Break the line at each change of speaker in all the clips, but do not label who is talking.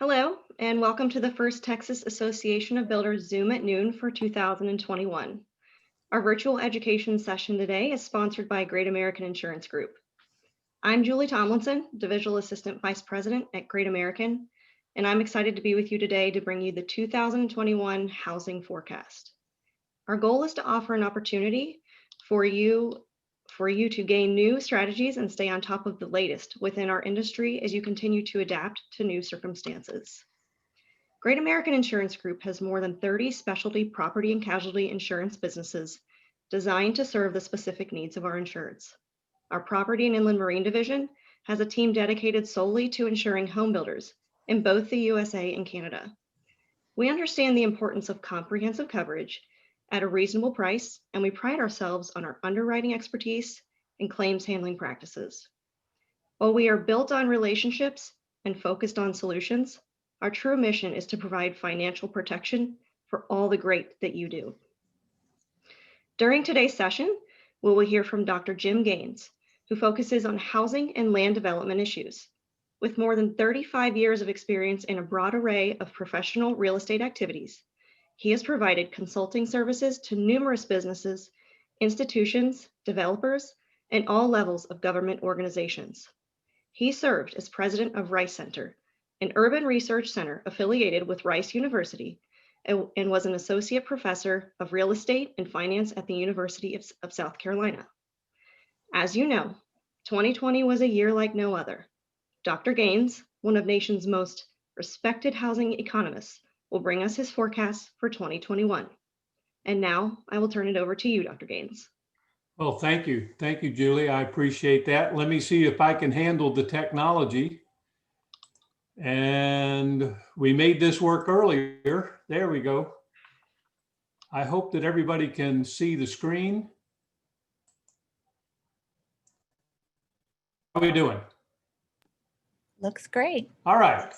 Hello, and welcome to the first Texas Association of Builders Zoom at noon for 2021. Our virtual education session today is sponsored by Great American Insurance Group. I'm Julie Tomlinson, Divisional Assistant Vice President at Great American, and I'm excited to be with you today to bring you the 2021 housing forecast. Our goal is to offer an opportunity for you to gain new strategies and stay on top of the latest within our industry as you continue to adapt to new circumstances. Great American Insurance Group has more than 30 specialty property and casualty insurance businesses designed to serve the specific needs of our insureds. Our Property and Inland Marine Division has a team dedicated solely to insuring home builders in both the USA and Canada. We understand the importance of comprehensive coverage at a reasonable price, and we pride ourselves on our underwriting expertise and claims handling practices. While we are built on relationships and focused on solutions, our true mission is to provide financial protection for all the great that you do. During today's session, we will hear from Dr. Jim Gaines, who focuses on housing and land development issues. With more than 35 years of experience in a broad array of professional real estate activities, he has provided consulting services to numerous businesses, institutions, developers, and all levels of government organizations. He served as president of Rice Center, an urban research center affiliated with Rice University, and was an associate professor of real estate and finance at the University of South Carolina. As you know, 2020 was a year like no other. Dr. Gaines, one of the nation's most respected housing economists, will bring us his forecast for 2021. And now I will turn it over to you, Dr. Gaines.
Well, thank you. Thank you, Julie. I appreciate that. Let me see if I can handle the technology. And we made this work earlier. There we go. I hope that everybody can see the screen. How are we doing?
Looks great.
All right.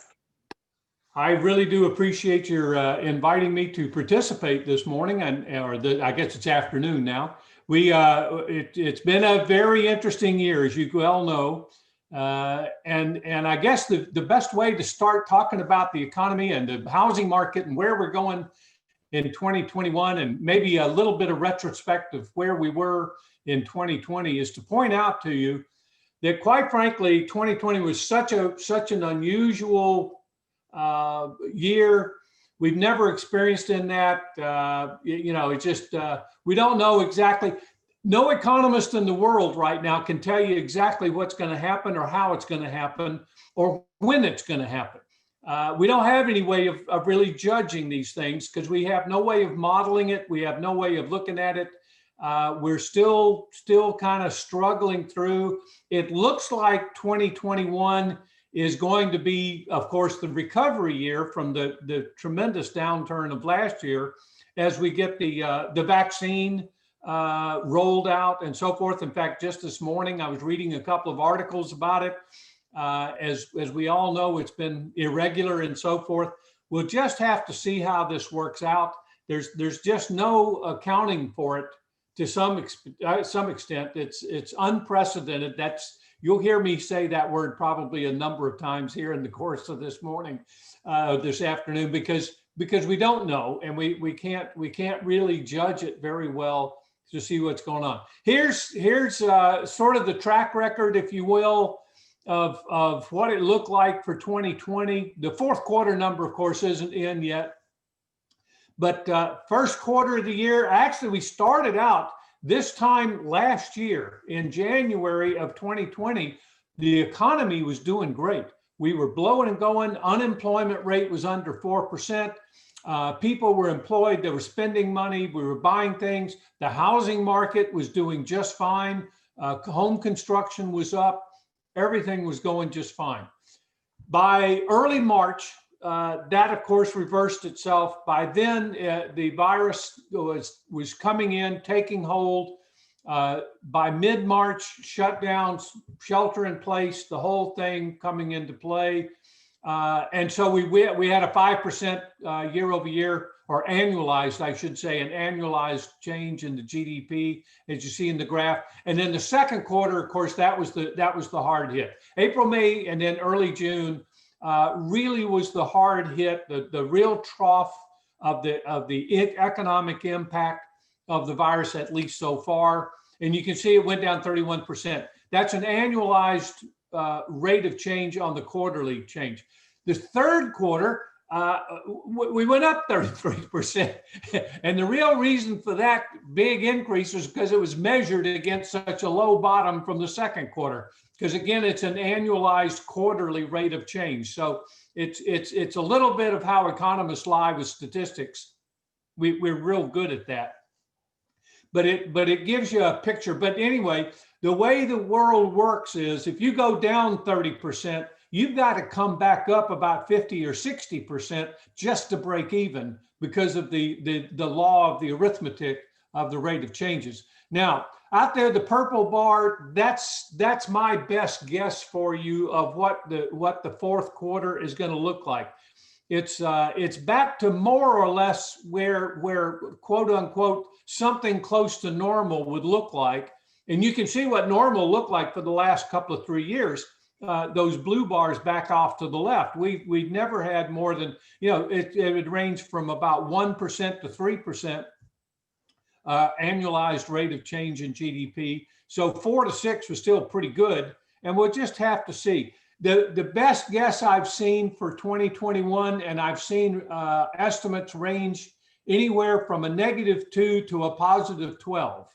I really do appreciate your inviting me to participate this morning, I guess it's afternoon now. It's been a very interesting year, as you well know. And I guess the best way to start talking about the economy and the housing market and where we're going in 2021, and maybe a little bit of retrospect of where we were in 2020, is to point out to you that, quite frankly, 2020 was such an unusual year. We've never experienced in that. It's just we don't know exactly. No economist in the world right now can tell you exactly what's going to happen or how it's going to happen or when it's going to happen. We don't have any way of really judging these things because we have no way of modeling it. We have no way of looking at it. We're still kind of struggling through. It looks like 2021 is going to be, of course, the recovery year from the tremendous downturn of last year as we get the vaccine rolled out and so forth. In fact, just this morning, I was reading a couple of articles about it. As we all know, it's been irregular and so forth. We'll just have to see how this works out. There's just no accounting for it to some extent. It's unprecedented. You'll hear me say that word probably a number of times here in the course of this morning, this afternoon, because we don't know, and we can't really judge it very well to see what's going on. Here's sort of the track record, if you will, of what it looked like for 2020. The fourth quarter number, of course, isn't in yet, but first quarter of the year, actually, we started out this time last year in January of 2020, the economy was doing great. We were blowing and going. Unemployment rate was under 4%. People were employed. They were spending money. We were buying things. The housing market was doing just fine. Home construction was up. Everything was going just fine. By early March, that, of course, reversed itself. By then, the virus was coming in, taking hold. By mid-March, shutdowns, shelter in place, the whole thing coming into play. And so we had a 5% year over year, or annualized, I should say, an annualized change in the GDP, as you see in the graph. And then the second quarter, of course, that was the hard hit. April, May, and then early June really was the hard hit, the real trough of the economic impact of the virus, at least so far. And you can see it went down 31%. That's an annualized rate of change on the quarterly change. The third quarter, we went up 33%. And the real reason for that big increase was because it was measured against such a low bottom from the second quarter. Because again, it's an annualized quarterly rate of change. So it's a little bit of how economists lie with statistics. We're real good at that. But it gives you a picture. But anyway, the way the world works is if you go down 30%, you've got to come back up about 50 or 60% just to break even because of the law of the arithmetic of the rate of changes. Now, out there, the purple bar, that's my best guess for you of what the fourth quarter is going to look like. It's back to more or less where quote unquote something close to normal would look like. And you can see what normal looked like for the last couple of 3 years. Those blue bars back off to the left. We've never had more than, it would range from about 1% to 3% annualized rate of change in GDP. So 4 to 6 was still pretty good. And we'll just have to see. The best guess I've seen for 2021, and I've seen estimates range anywhere from a -2 to a +12.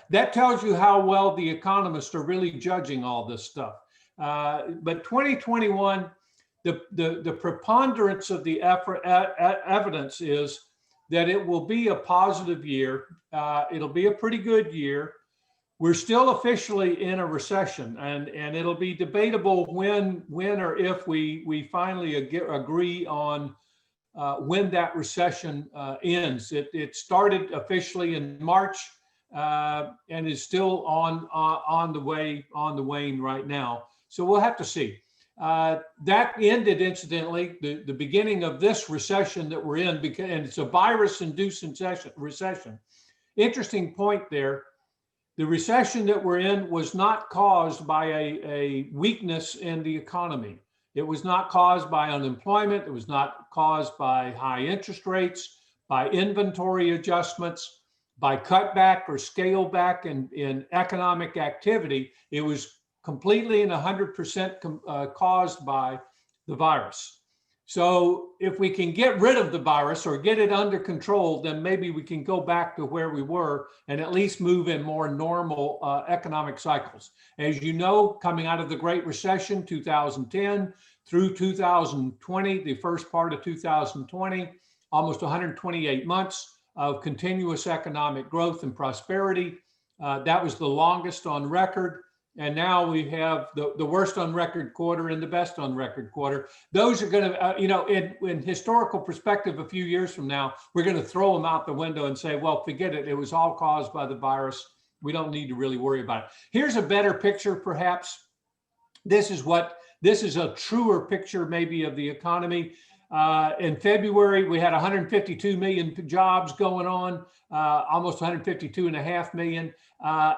That tells you how well the economists are really judging all this stuff. But 2021, the preponderance of the evidence is that it will be a positive year. It'll be a pretty good year. We're still officially in a recession, and it'll be debatable when or if we finally agree on when that recession ends. It started officially in March and is still on the wane right now. So we'll have to see. That ended, incidentally, the beginning of this recession that we're in, and it's a virus-induced recession. Interesting point there. The recession that we're in was not caused by a weakness in the economy. It was not caused by unemployment. It was not caused by high interest rates, by inventory adjustments, by cutback or scale back in economic activity. It was completely and 100% caused by the virus. So if we can get rid of the virus or get it under control, then maybe we can go back to where we were and at least move in more normal economic cycles. As you know, coming out of the Great Recession, 2010 through 2020, the first part of 2020, almost 128 months of continuous economic growth and prosperity. That was the longest on record. And now we have the worst on record quarter and the best on record quarter. Those are going to, in historical perspective, a few years from now, we're going to throw them out the window and say, well, forget it. It was all caused by the virus. We don't need to really worry about it. Here's a better picture, perhaps. This is a truer picture maybe of the economy. In February, we had 152 million jobs going on, almost 152.5 million.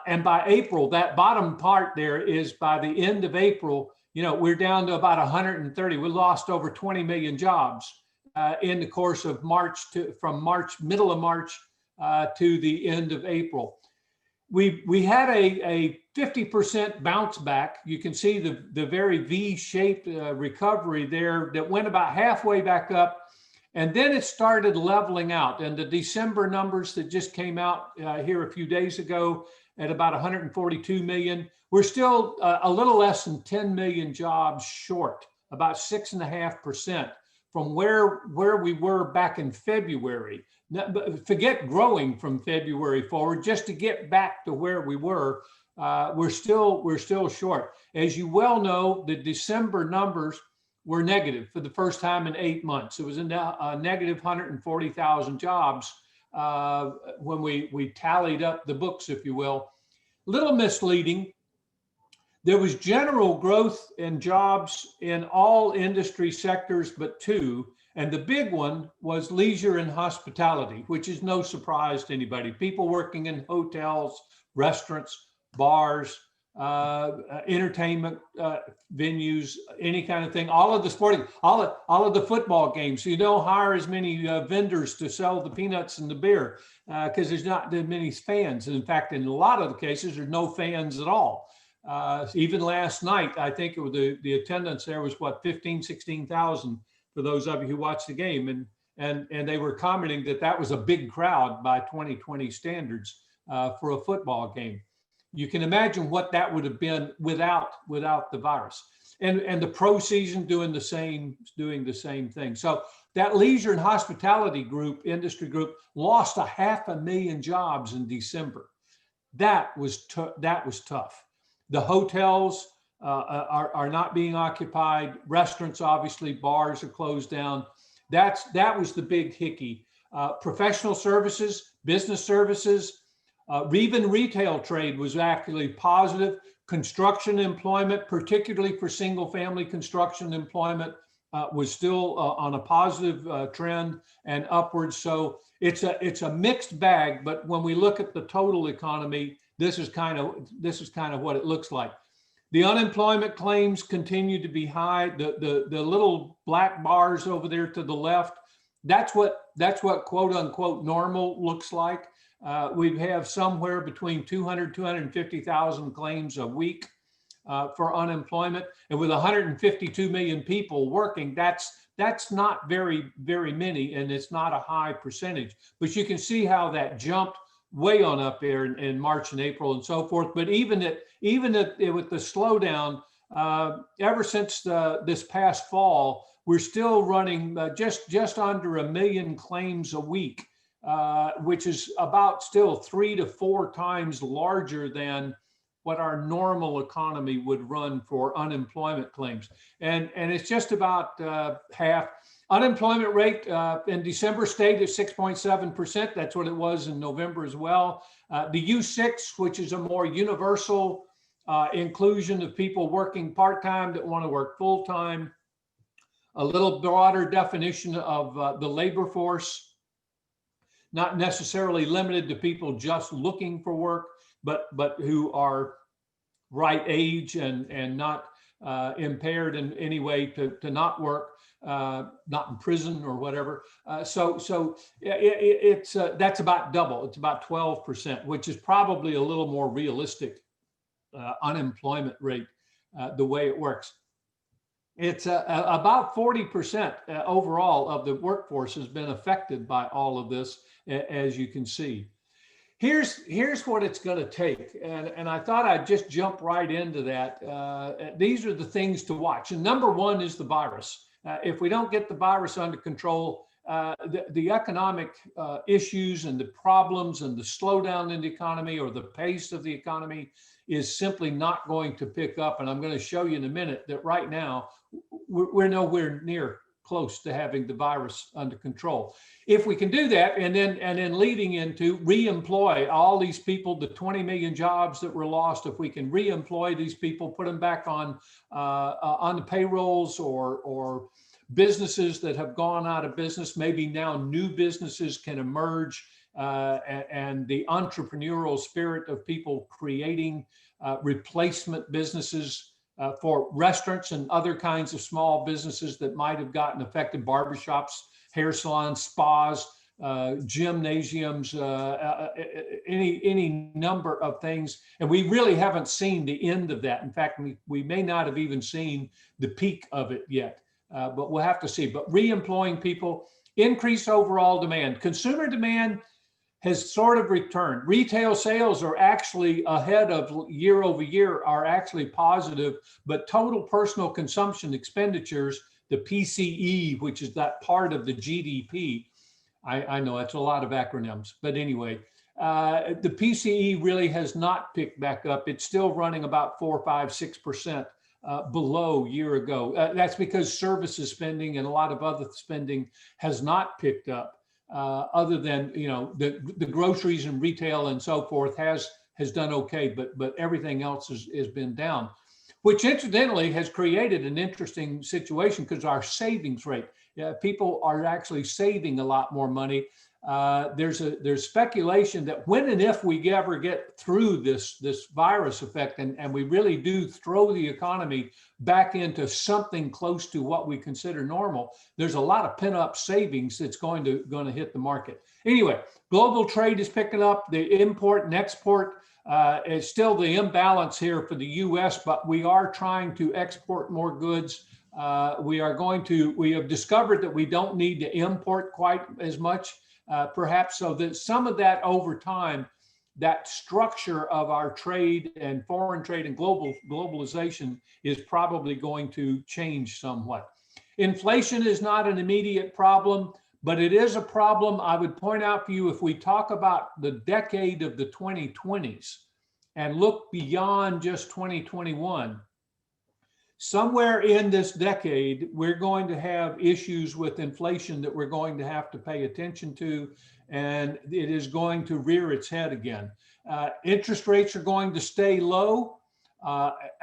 And by April, that bottom part there is by the end of April, we're down to about 130. We lost over 20 million jobs in the course of from middle of March to the end of April. We had a 50% bounce back. You can see the very V-shaped recovery there that went about halfway back up, and then it started leveling out. And the December numbers that just came out here a few days ago at about 142 million, we're still a little less than 10 million jobs short, about 6.5% from where we were back in February. Forget growing from February forward, just to get back to where we were, we're still short. As you well know, the December numbers were negative for the first time in 8 months. It was a negative 140,000 jobs when we tallied up the books, if you will. Little misleading. There was general growth in jobs in all industry sectors but two. And the big one was leisure and hospitality, which is no surprise to anybody. People working in hotels, restaurants, bars, entertainment venues, any kind of thing, all of the sporting, all of the football games. So you don't hire as many vendors to sell the peanuts and the beer because there's not that many fans. And in fact, in a lot of the cases, there's no fans at all. Even last night, I think it was the attendance there was what, 16,000 for those of you who watched the game. And they were commenting that was a big crowd by 2020 standards for a football game. You can imagine what that would have been without the virus, and the pro season doing the same thing. So that leisure and hospitality industry group lost 500,000 jobs in December. That was tough. The hotels are not being occupied. Restaurants, obviously, bars are closed down. That was the big hickey. Professional services, business services. Even retail trade was actually positive. Construction employment, particularly for single family construction employment, was still on a positive trend and upwards. So it's a mixed bag, but when we look at the total economy, this is kind of what it looks like. The unemployment claims continue to be high. The little black bars over there to the left, that's what quote unquote normal looks like. We have somewhere between 250,000 claims a week for unemployment, and with 152 million people working, that's not very many, and it's not a high percentage. But you can see how that jumped way on up there in March and April and so forth. But even with the slowdown, ever since this past fall, we're still running just under 1 million claims a week. Which is about still 3 to 4 times larger than what our normal economy would run for unemployment claims. And it's just about half. Unemployment rate in December stayed at 6.7%. That's what it was in November as well. The U6, which is a more universal inclusion of people working part-time that want to work full-time, a little broader definition of the labor force, not necessarily limited to people just looking for work, but who are right age and not impaired in any way to not work, not in prison or whatever. So it's that's about double. It's about 12%, which is probably a little more realistic unemployment rate the way it works. It's about 40% overall of the workforce has been affected by all of this, as you can see. Here's what it's going to take, and I thought I'd just jump right into that. These are the things to watch, and number one is the virus. If we don't get the virus under control, the economic issues and the problems and the slowdown in the economy or the pace of the economy is simply not going to pick up. And I'm going to show you in a minute that right now we're nowhere near close to having the virus under control. If we can do that, and then leading into reemploy all these people, the 20 million jobs that were lost, if we can reemploy these people, put them back on the payrolls or businesses that have gone out of business, maybe now new businesses can emerge, and the entrepreneurial spirit of people creating replacement businesses for restaurants and other kinds of small businesses that might have gotten affected, barbershops, hair salons, spas, gymnasiums, any number of things. And we really haven't seen the end of that. In fact, we may not have even seen the peak of it yet, but we'll have to see. But reemploying people, increased overall demand. Consumer demand has sort of returned. Retail sales are actually ahead of year over year, are actually positive, but total personal consumption expenditures, the PCE, which is that part of the GDP, I know it's a lot of acronyms, but anyway, the PCE really has not picked back up. It's still running about 4, 5, 6% below year ago. That's because services spending and a lot of other spending has not picked up. Other than, the groceries and retail and so forth has done okay, but everything else has been down, which incidentally has created an interesting situation because our savings rate, people are actually saving a lot more money. there's speculation that when and if we ever get through this virus effect and we really do throw the economy back into something close to what we consider normal, there's a lot of pent-up savings that's going to hit the market. Anyway, global trade is picking up. The import and export is still the imbalance here for the U.S., but we are trying to export more goods. We have discovered that we don't need to import quite as much. Perhaps so that some of that over time, that structure of our trade and foreign trade and globalization is probably going to change somewhat. Inflation is not an immediate problem, but it is a problem. I would point out for you, if we talk about the decade of the 2020s and look beyond just 2021, somewhere in this decade, we're going to have issues with inflation that we're going to have to pay attention to, and it is going to rear its head again. Interest rates are going to stay low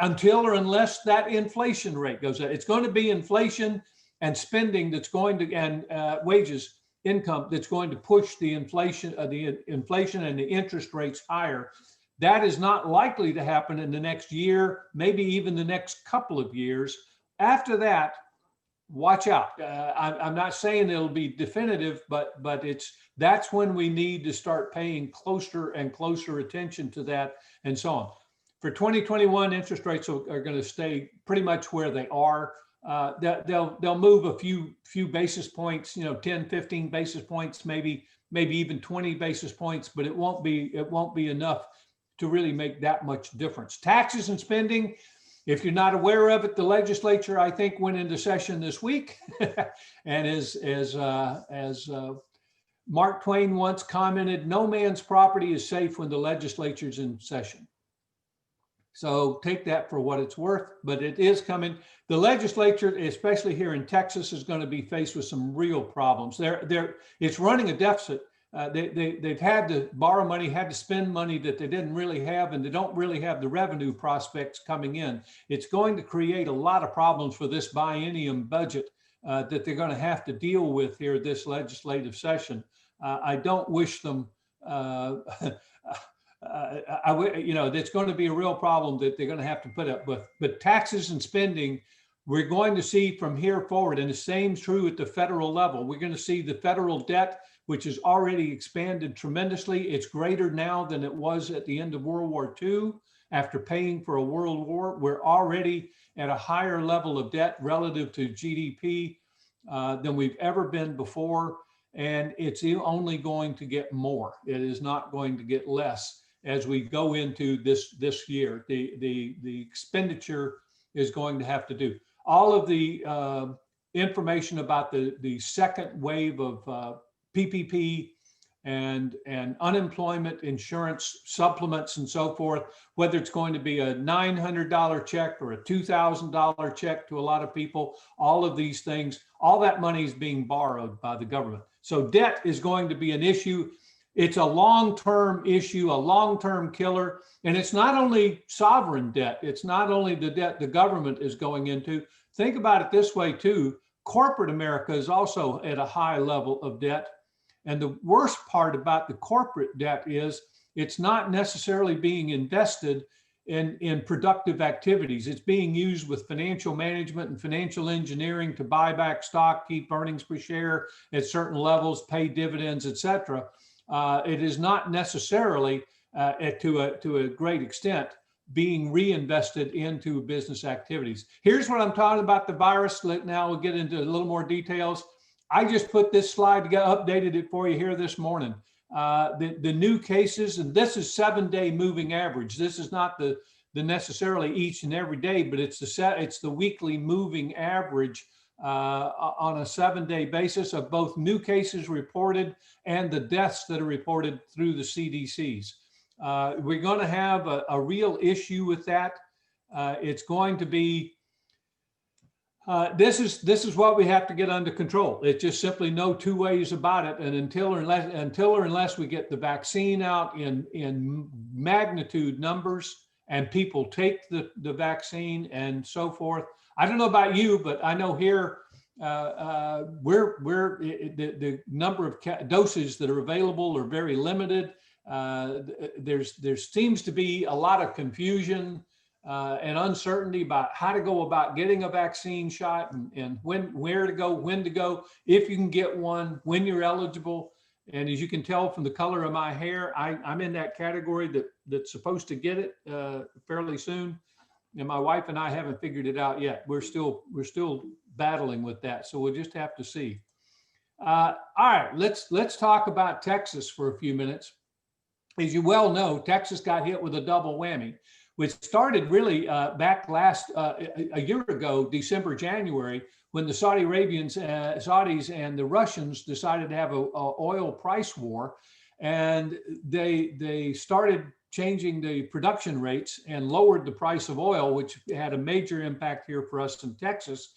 until or unless that inflation rate goes up. It's going to be inflation and spending that's going to, and wages, income that's going to push the inflation and the interest rates higher. That is not likely to happen in the next year, maybe even the next couple of years. After that, watch out. I'm not saying it'll be definitive, but that's when we need to start paying closer and closer attention to that and so on. For 2021, interest rates are going to stay pretty much where they are. They'll move a few basis points, 10, 15 basis points, maybe even 20 basis points, but it won't be enough to really make that much difference. Taxes and spending, if you're not aware of it, the legislature, I think, went into session this week. And as Mark Twain once commented, no man's property is safe when the legislature's in session. So take that for what it's worth, but it is coming. The legislature, especially here in Texas, is going to be faced with some real problems. It's running a deficit. They've had to borrow money, had to spend money that they didn't really have, and they don't really have the revenue prospects coming in. It's going to create a lot of problems for this biennium budget that they're going to have to deal with here this legislative session. I don't wish them, that's going to be a real problem that they're going to have to put up with. But taxes and spending, we're going to see from here forward, and the same is true at the federal level. We're going to see the federal debt, which has already expanded tremendously. It's greater now than it was at the end of World War II. After paying for a world war, we're already at a higher level of debt relative to GDP than we've ever been before. And it's only going to get more. It is not going to get less as we go into this year. The expenditure is going to have to do. All of the information about the second wave of PPP and unemployment insurance supplements and so forth, whether it's going to be a $900 check or a $2,000 check to a lot of people, all of these things, all that money is being borrowed by the government. So debt is going to be an issue. It's a long-term issue, a long-term killer. And it's not only sovereign debt. It's not only the debt the government is going into. Think about it this way too. Corporate America is also at a high level of debt. And the worst part about the corporate debt is it's not necessarily being invested in productive activities. It's being used with financial management and financial engineering to buy back stock, keep earnings per share at certain levels, pay dividends, et cetera. It is not necessarily, to a great extent, being reinvested into business activities. Here's what I'm talking about the virus. Now we'll get into a little more details. I just put this slide together, updated it for you here this morning. The new cases, and this is 7-day moving average. This is not the necessarily each and every day, but it's the weekly moving average on a 7-day basis of both new cases reported and the deaths that are reported through the CDCs. We're going to have a real issue with that. It's going to be this is what we have to get under control. It's just simply no two ways about it. And until or unless we get the vaccine out in magnitude numbers and people take the vaccine and so forth. I don't know about you, but I know here the number of doses that are available are very limited. There seems to be a lot of confusion and uncertainty about how to go about getting a vaccine shot and where to go, when to go, if you can get one, when you're eligible. And as you can tell from the color of my hair, I'm in that category that's supposed to get it fairly soon. And my wife and I haven't figured it out yet. We're still battling with that. So we'll just have to see. All right, let's talk about Texas for a few minutes. As you well know, Texas got hit with a double whammy, which started really back a year ago, December, January, when the Saudis and the Russians decided to have a oil price war, and they started changing the production rates and lowered the price of oil, which had a major impact here for us in Texas,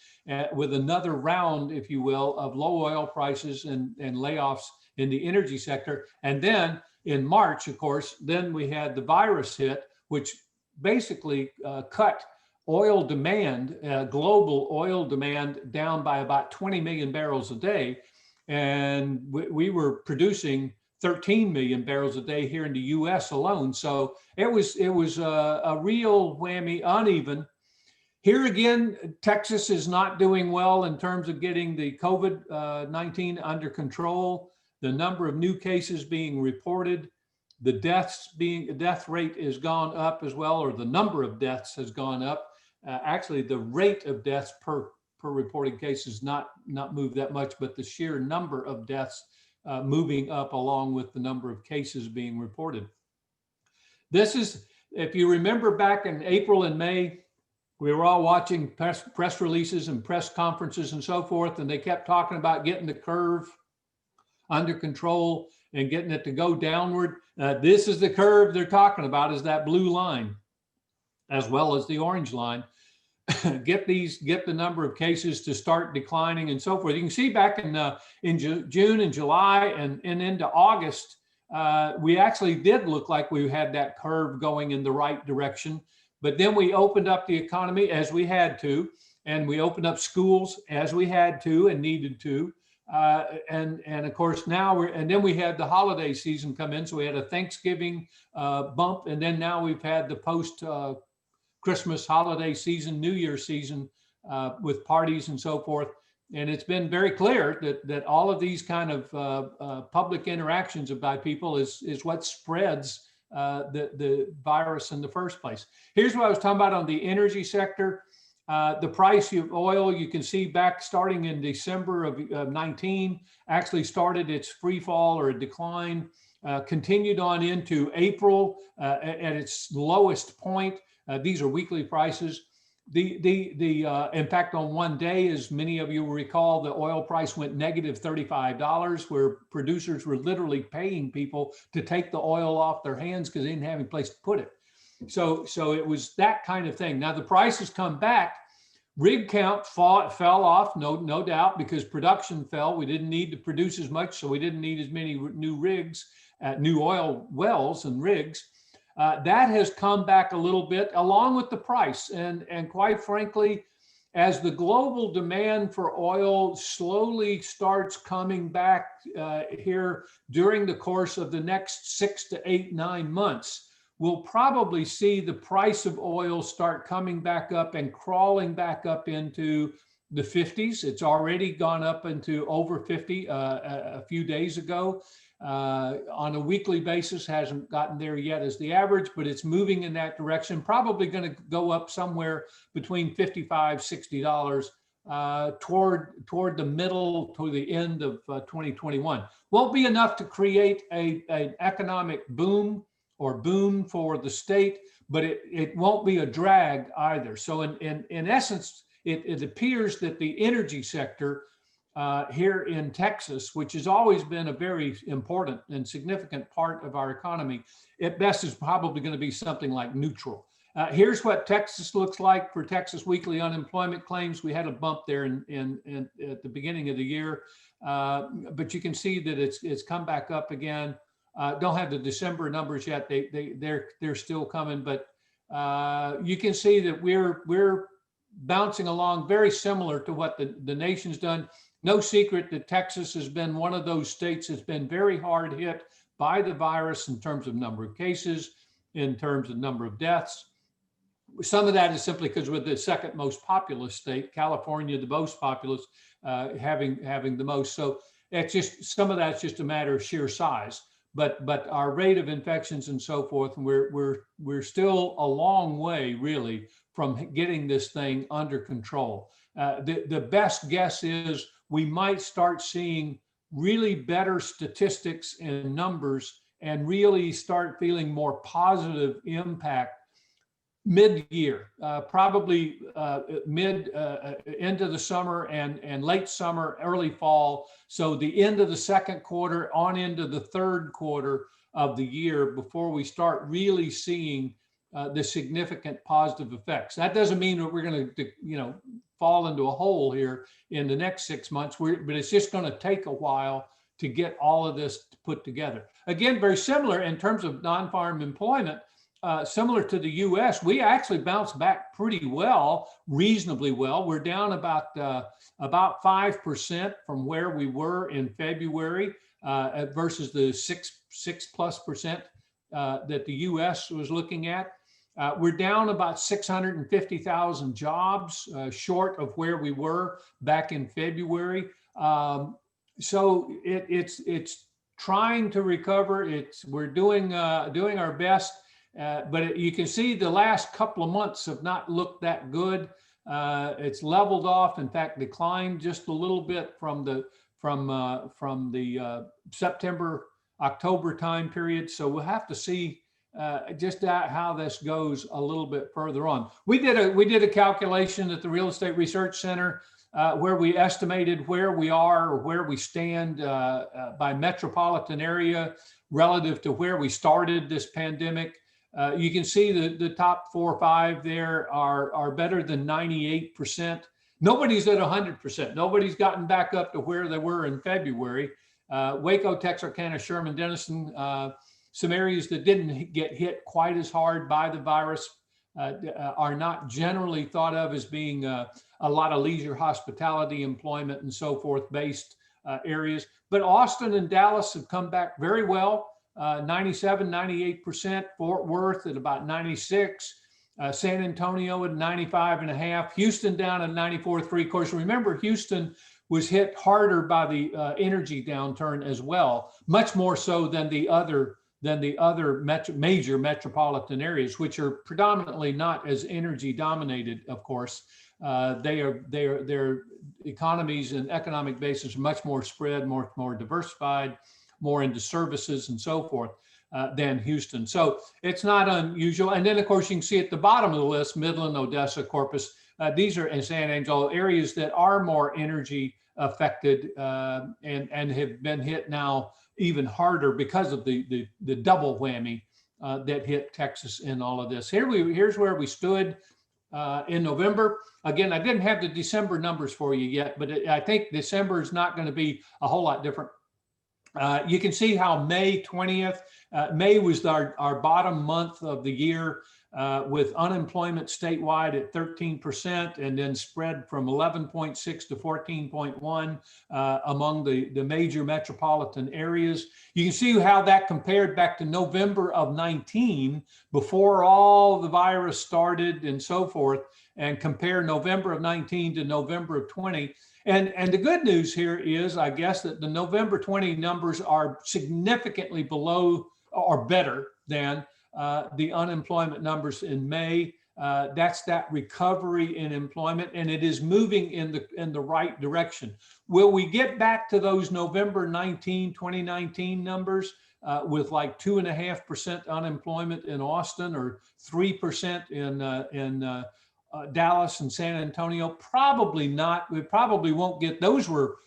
with another round, if you will, of low oil prices and layoffs in the energy sector. And then in March, of course, then we had the virus hit, which basically cut oil demand, global oil demand, down by about 20 million barrels a day. And we were producing 13 million barrels a day here in the US alone. So it was a real whammy, uneven. Here again, Texas is not doing well in terms of getting the COVID-19 under control. The number of new cases being reported, the death rate has gone up as well, or the number of deaths has gone up. Actually, the rate of deaths per reported case has not moved that much, but the sheer number of deaths moving up along with the number of cases being reported. This is, if you remember back in April and May, we were all watching press releases and press conferences and so forth, and they kept talking about getting the curve under control and getting it to go downward. This is the curve they're talking about, is that blue line, as well as the orange line. Get the number of cases to start declining and so forth. You can see back in June and July and into August, we actually did look like we had that curve going in the right direction. But then we opened up the economy as we had to, and we opened up schools as we had to and needed to. And of course now then we had the holiday season come in. So we had a Thanksgiving bump, and then now we've had the post Christmas holiday season, New Year season with parties and so forth. And it's been very clear that all of these kind of public interactions by people is what spreads the virus in the first place. Here's what I was talking about on the energy sector. The price of oil, you can see back starting in December of 19, actually started its free fall or a decline, continued on into April at its lowest point. These are weekly prices. The impact on one day, as many of you will recall, the oil price went negative $35, where producers were literally paying people to take the oil off their hands because they didn't have any place to put it. So it was that kind of thing. Now the prices come back. Rig count fell off, no doubt, because production fell. We didn't need to produce as much, so we didn't need as many new rigs, new oil wells and rigs. That has come back a little bit along with the price. And quite frankly, as the global demand for oil slowly starts coming back here during the course of the next 6 to 8, 9 months, we'll probably see the price of oil start coming back up and crawling back up into the 50s. It's already gone up into over 50 a few days ago. On a weekly basis, hasn't gotten there yet as the average, but it's moving in that direction. Probably going to go up somewhere between $55, $60 toward the middle to the end of 2021. Won't be enough to create an economic boom for the state, but it won't be a drag either. So in essence, it appears that the energy sector here in Texas, which has always been a very important and significant part of our economy, at best is probably going to be something like neutral. Here's what Texas looks like for Texas weekly unemployment claims. We had a bump there in at the beginning of the year, but you can see that it's come back up again. Don't have the December numbers yet. They're still coming, but you can see that we're bouncing along very similar to what the nation's done. No secret that Texas has been one of those states that's been very hard hit by the virus in terms of number of cases, in terms of number of deaths. Some of that is simply because we're the second most populous state, California, the most populous, having the most. So it's just, some of that's just a matter of sheer size. But our rate of infections and so forth, and we're still a long way really from getting this thing under control. The best guess is we might start seeing really better statistics and numbers and really start feeling more positive impact mid-year, probably into the summer and late summer, early fall. So the end of the second quarter on into the third quarter of the year before we start really seeing the significant positive effects. That doesn't mean that we're going to, fall into a hole here in the next 6 months, but it's just going to take a while to get all of this put together. Again, very similar in terms of non-farm employment. Similar to the U.S., we actually bounced back pretty well, reasonably well. We're down about 5% from where we were in February versus the 6+% that the U.S. was looking at. We're down about 650,000 jobs, short of where we were back in February. So it's trying to recover. We're doing our best. But you can see the last couple of months have not looked that good. It's leveled off, in fact, declined just a little bit from the September, October time period. So we'll have to see just how this goes a little bit further on. We did a calculation at the Real Estate Research Center where we estimated where we are or where we stand by metropolitan area relative to where we started this pandemic. You can see the top 4 or 5 there are better than 98%. Nobody's at 100%. Nobody's gotten back up to where they were in February. Waco, Texarkana, Sherman, Denison, some areas that didn't get hit quite as hard by the virus are not generally thought of as being a lot of leisure, hospitality, employment, and so forth based areas. But Austin and Dallas have come back very well. 97, 98%, Fort Worth at about 96, San Antonio at 95.5, Houston down at 94.3. Of course, remember, Houston was hit harder by the energy downturn as well, much more so than the other major metropolitan areas, which are predominantly not as energy dominated, of course. Their economies and economic basis are much more spread, more diversified, more into services and so forth than Houston. So it's not unusual. And then, of course, you can see at the bottom of the list, Midland, Odessa, Corpus, these are in San Angelo, areas that are more energy affected and have been hit now even harder because of the double whammy that hit Texas in all of this. Here's where we stood in November. Again, I didn't have the December numbers for you yet, but I think December is not going to be a whole lot different. You can see how May 20th, May was our bottom month of the year with unemployment statewide at 13% and then spread from 11.6 to 14.1 among the major metropolitan areas. You can see how that compared back to November of 19 before all the virus started and so forth, and compare November of 19 to November of 20. And the good news here is, I guess, that the November 20 numbers are significantly below or better than the unemployment numbers in May. That's that recovery in employment, and it is moving in the right direction. Will we get back to those November 2019 numbers with like 2.5% unemployment in Austin or 3% in Dallas and San Antonio? Probably not. We probably won't get those. Were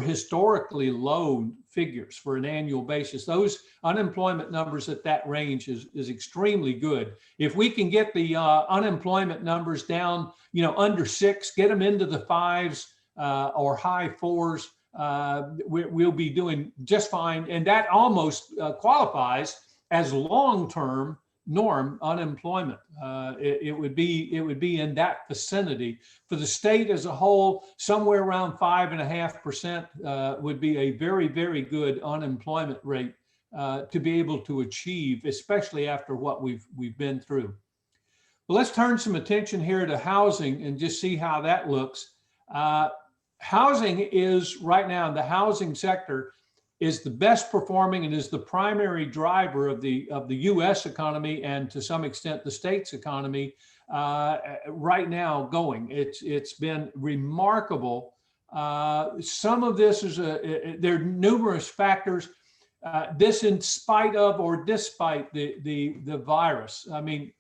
historically low figures for an annual basis. Those unemployment numbers at that range is extremely good. If we can get the unemployment numbers down, under 6, get them into the 5s or high 4s, we'll be doing just fine. And that almost qualifies as long-term norm unemployment. It would be in that vicinity. For the state as a whole, somewhere around 5.5% would be a very, very good unemployment rate to be able to achieve, especially after what we've been through. Well, let's turn some attention here to housing and just see how that looks. Housing is right now, the housing sector is the best performing and is the primary driver of the U.S. economy and to some extent the state's economy right now going. It's been remarkable. Some of this is there are numerous factors. This in spite of or despite the virus. I mean,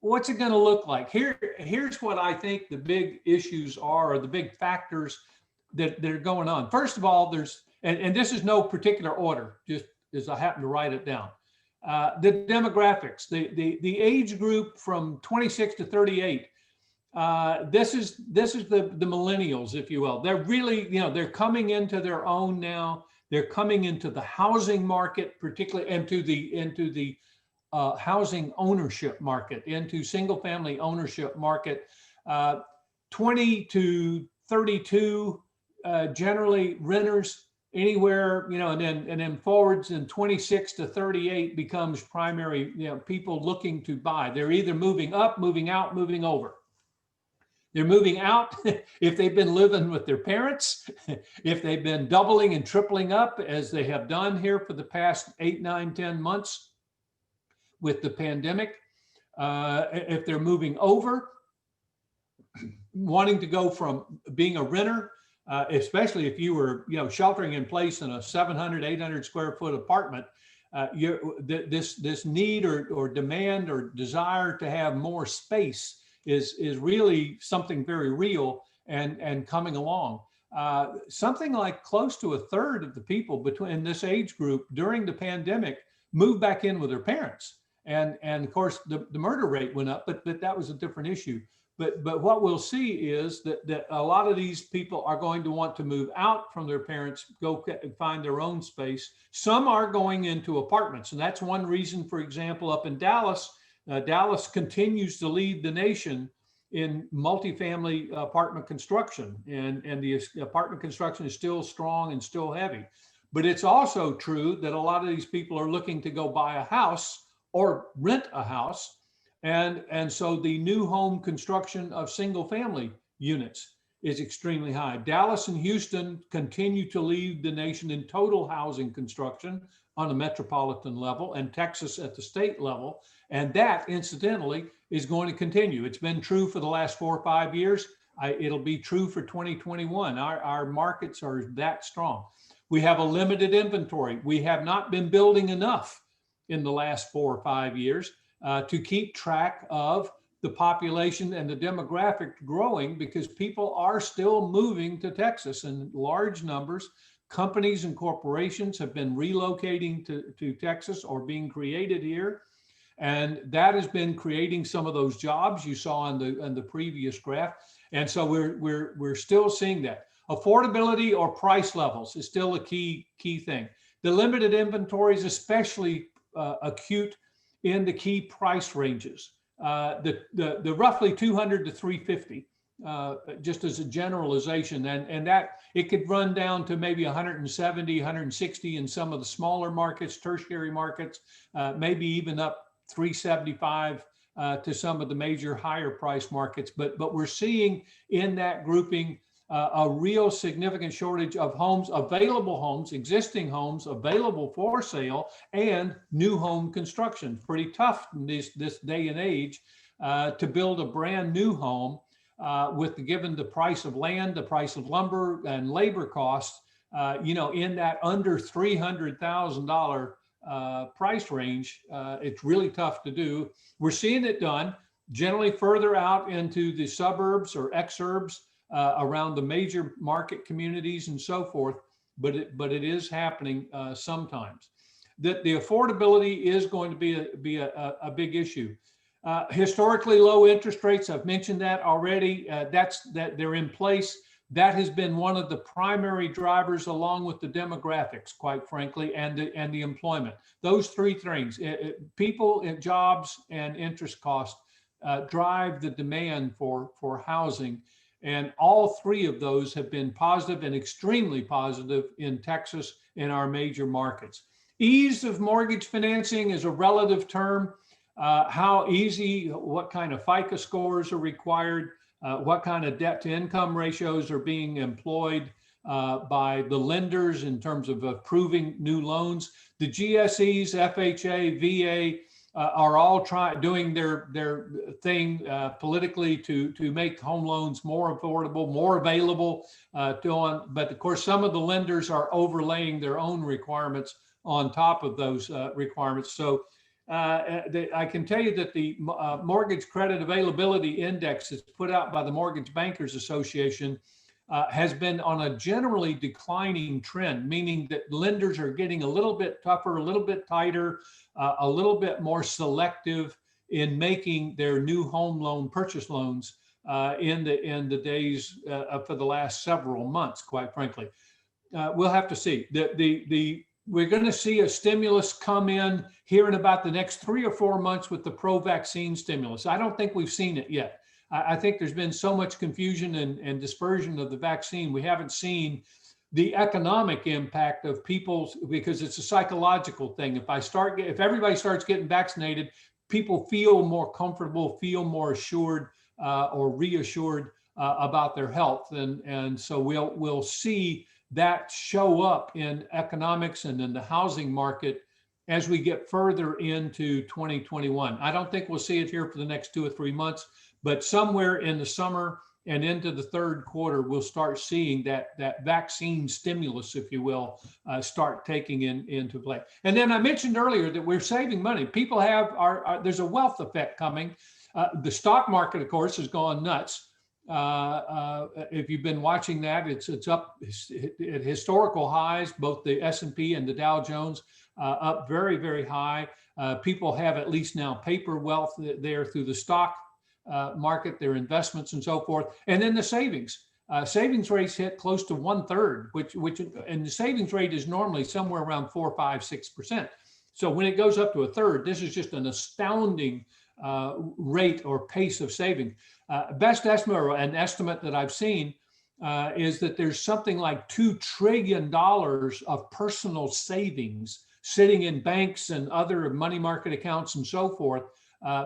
what's it going to look like? Here's what I think the big issues are, or the big factors that are going on. First of all, there's, and this is no particular order, just as I happen to write it down. The demographics, the age group from 26 to 38. This is the millennials, if you will. They're really, they're coming into their own now. They're coming into the housing market, particularly into the housing ownership market, into single family ownership market. 20 to 32, generally renters anywhere, and then forwards, and 26 to 38 becomes primary, people looking to buy. They're either moving up, moving out, moving over. They're moving out if they've been living with their parents, if they've been doubling and tripling up as they have done here for the past 8, 9, 10 months with the pandemic. If they're moving over, wanting to go from being a renter, especially if you were, sheltering in place in a 700, 800 square foot apartment, this need or demand or desire to have more space is really something very real and coming along. Something like close to a third of the people in this age group during the pandemic moved back in with their parents. And of course, the murder rate went up, but that was a different issue. But what we'll see is that a lot of these people are going to want to move out from their parents, go find their own space. Some are going into apartments. And that's one reason, for example, up in Dallas, Dallas continues to lead the nation in multifamily apartment construction. And the apartment construction is still strong and still heavy. But it's also true that a lot of these people are looking to go buy a house or rent a house. And so the new home construction of single family units is extremely high. Dallas and Houston continue to lead the nation in total housing construction on a metropolitan level, and Texas at the state level. And that, incidentally, is going to continue. It's been true for the last 4 or 5 years. It'll be true for 2021. Our markets are that strong. We have a limited inventory. We have not been building enough in the last 4 or 5 years to keep track of the population and the demographic growing, because people are still moving to Texas in large numbers. Companies and corporations have been relocating to Texas or being created here. And that has been creating some of those jobs you saw on the previous graph. And so we're still seeing that. Affordability or price levels is still a key thing. The limited inventory is especially acute in the key price ranges. The roughly 200 to 350, just as a generalization, and that it could run down to maybe 170, 160 in some of the smaller markets, tertiary markets, maybe even up 375 to some of the major higher price markets. But we're seeing in that grouping a real significant shortage of homes, available homes, existing homes available for sale, and new home construction. Pretty tough in this day and age to build a brand new home given the price of land, the price of lumber and labor costs, in that under $300,000 price range. It's really tough to do. We're seeing it done generally further out into the suburbs or exurbs, around the major market communities and so forth, but it is happening sometimes. The affordability is going to be a big issue. Historically low interest rates, I've mentioned that already. That they're in place that has been one of the primary drivers, along with the demographics, quite frankly, and the employment. Those three things, people, jobs, and interest costs drive the demand for housing. And all three of those have been positive and extremely positive in Texas in our major markets. Ease of mortgage financing is a relative term. How easy, what kind of FICO scores are required, what kind of debt to income ratios are being employed by the lenders in terms of approving new loans. The GSEs, FHA, VA are all doing their thing politically to make home loans more affordable, more available but of course some of the lenders are overlaying their own requirements on top of those requirements. So I can tell you that the Mortgage Credit Availability Index that's put out by the Mortgage Bankers Association has been on a generally declining trend, meaning that lenders are getting a little bit tougher, a little bit tighter, a little bit more selective in making their new home loan purchase loans in the days for the last several months, quite frankly. We'll have to see. We're going to see a stimulus come in here in about the next 3 or 4 months with the pro-vaccine stimulus. I don't think we've seen it yet. I think there's been so much confusion and dispersion of the vaccine. We haven't seen the economic impact of people, because it's a psychological thing. If everybody starts getting vaccinated, people feel more comfortable, feel more assured or reassured about their health. And so we'll see that show up in economics and in the housing market as we get further into 2021. I don't think we'll see it here for the next 2 or 3 months, but somewhere in the summer and into the third quarter, we'll start seeing that vaccine stimulus, if you will, start taking into play. And then I mentioned earlier that we're saving money. People there's a wealth effect coming. The stock market, of course, has gone nuts. If you've been watching that, it's up at historical highs, both the S&P and the Dow Jones up very, very high. People have at least now paper wealth there through the stock market, their investments and so forth. And then the savings rates hit close to 1/3, and the savings rate is normally somewhere around 4, 5, 6%. So when it goes up to 1/3, this is just an astounding rate or pace of saving. Best estimate, or an estimate that I've seen, is that there's something like $2 trillion of personal savings sitting in banks and other money market accounts and so forth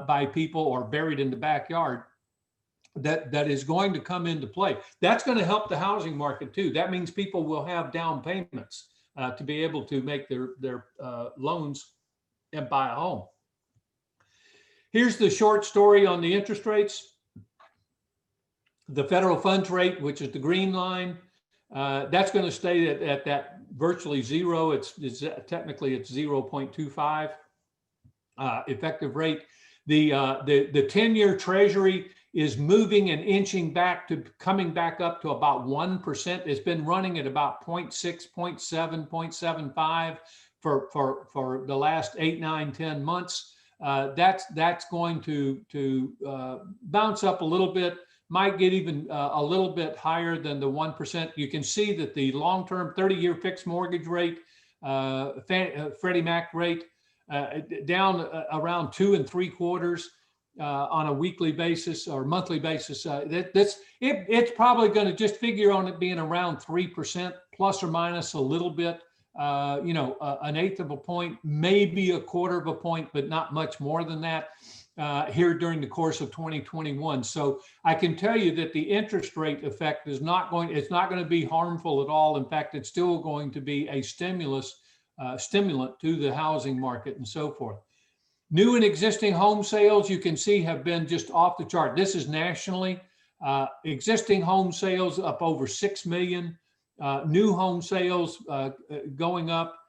by people, or buried in the backyard, that is going to come into play. That's going to help the housing market too. That means people will have down payments to be able to make their loans and buy a home. Here's the short story on the interest rates. The federal funds rate, which is the green line, that's going to stay at that virtually zero. It's technically it's 0.25 effective rate. The 10-year Treasury is moving and inching back to coming back up to about 1%. It's been running at about 0.6, 0.7, 0.75 for the last 8, 9, 10 months. That's going to bounce up a little bit. Might get even a little bit higher than the 1%. You can see that the long-term 30-year fixed mortgage rate, Freddie Mac rate, down around 2 3/4 on a weekly basis or monthly basis. It's probably going to just figure on it being around 3%, plus or minus a little bit. An 1/8 of a point, maybe a 1/4 of a point, but not much more than that. Here during the course of 2021. So I can tell you that the interest rate effect it's not going to be harmful at all. In fact, it's still going to be a stimulant to the housing market and so forth. New and existing home sales, you can see, have been just off the chart. This is nationally. Existing home sales up over 6 million. New home sales going up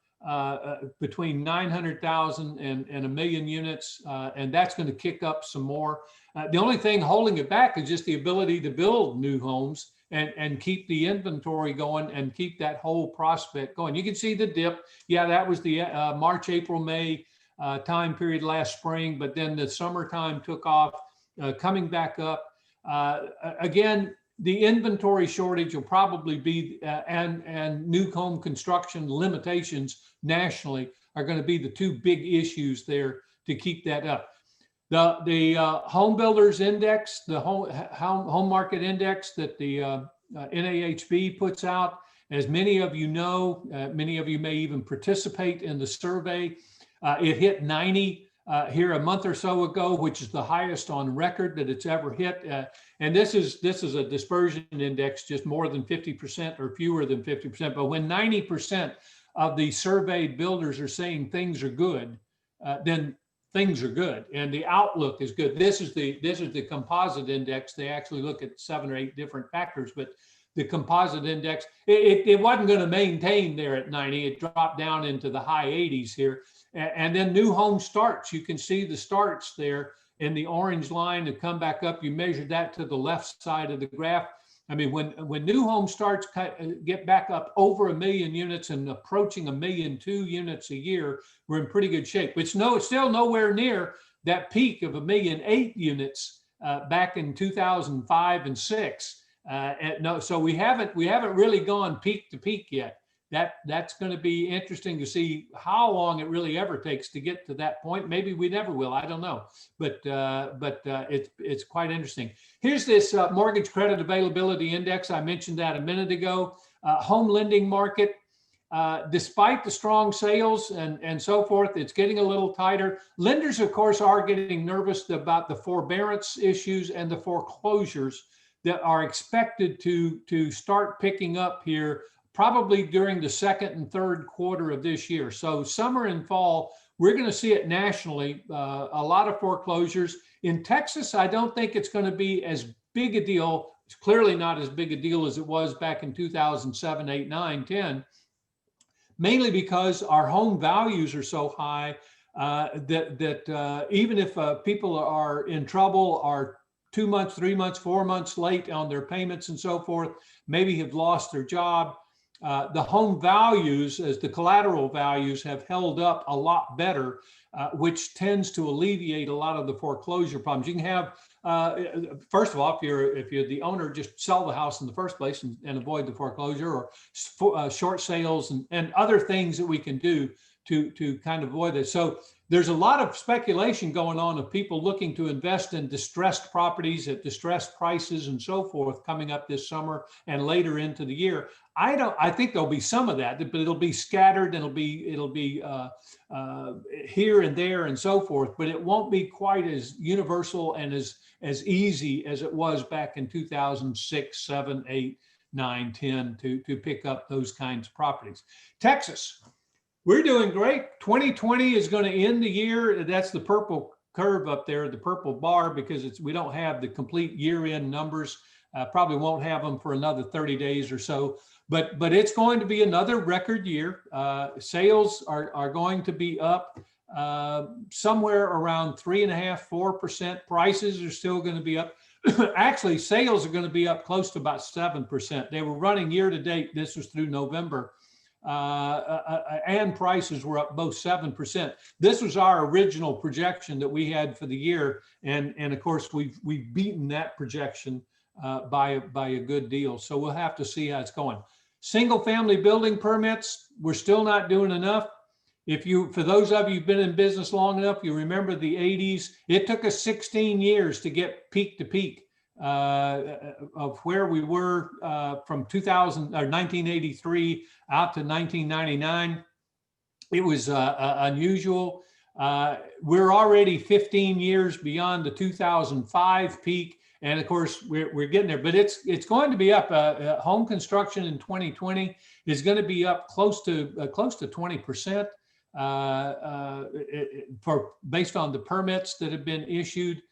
between 900,000 and 1 million units, and that's going to kick up some more. The only thing holding it back is just the ability to build new homes and keep the inventory going and keep that whole prospect going. You can see the dip. Yeah, that was the March, April, May time period last spring, but then the summertime took off, coming back up. Again, the inventory shortage will probably be, and new home construction limitations nationally are going to be the two big issues there to keep that up. The home builders index, the home market index that the NAHB puts out, as many of you know, many of you may even participate in the survey. It hit 90 here a month or so ago, which is the highest on record that it's ever hit. And this is a dispersion index, just more than 50% or fewer than 50%. But when 90% of the surveyed builders are saying things are good, then things are good and the outlook is good. This is the composite index. They actually look at 7 or 8 different factors, but the composite index, it wasn't going to maintain there at 90. It dropped down into the high 80s here. And then new home starts, you can see the starts there in the orange line to come back up. You measure that to the left side of the graph. I mean, when new home starts get back up over 1 million units and approaching 1.2 million units a year, we're in pretty good shape. It's still nowhere near that peak of 1.8 million units back in 2005 and 6. So we haven't really gone peak to peak yet. That's going to be interesting to see how long it really ever takes to get to that point. Maybe we never will. I don't know, but it's quite interesting. Here's this mortgage credit availability index. I mentioned that a minute ago. Home lending market, despite the strong sales and so forth, it's getting a little tighter. Lenders, of course, are getting nervous about the forbearance issues and the foreclosures that are expected to start picking up here probably during the second and third quarter of this year. So summer and fall, we're going to see it nationally, a lot of foreclosures. In Texas, I don't think it's going to be as big a deal. It's clearly not as big a deal as it was back in 2007, 8, 9, 10, mainly because our home values are so high that even if people are in trouble, are 2 months, 3 months, 4 months late on their payments and so forth, maybe have lost their job, the home values, as the collateral values, have held up a lot better, which tends to alleviate a lot of the foreclosure problems. You can have, first of all, if you're the owner, just sell the house in the first place and avoid the foreclosure, or short sales and other things that we can do to kind of avoid it. So there's a lot of speculation going on of people looking to invest in distressed properties at distressed prices and so forth coming up this summer and later into the year. I think there'll be some of that, but it'll be scattered and it'll be here and there and so forth, but it won't be quite as universal and as easy as it was back in 2006, 7, 8, 9, 10 to pick up those kinds of properties. Texas. We're doing great. 2020 is going to end the year. That's the purple curve up there, the purple bar, because we don't have the complete year-end numbers. Probably won't have them for another 30 days or so. But it's going to be another record year. Sales are going to be up somewhere around 3.5%, 4%. Prices are still going to be up. Actually, sales are going to be up close to about 7%. They were running year to date. This was through November. And prices were up both 7%. This was our original projection that we had for the year, and of course we've beaten that projection by a good deal. So we'll have to see how it's going. Single family building permits, we're still not doing enough. For those of you who've been in business long enough, you remember the 80s. It took us 16 years to get peak to peak. Of where we were from 1983 out to 1999. It was unusual. We're already 15 years beyond the 2005 peak, and of course we're getting there. But it's going to be up. Home construction in 2020 is going to be up close to 20% based on the permits that have been issued.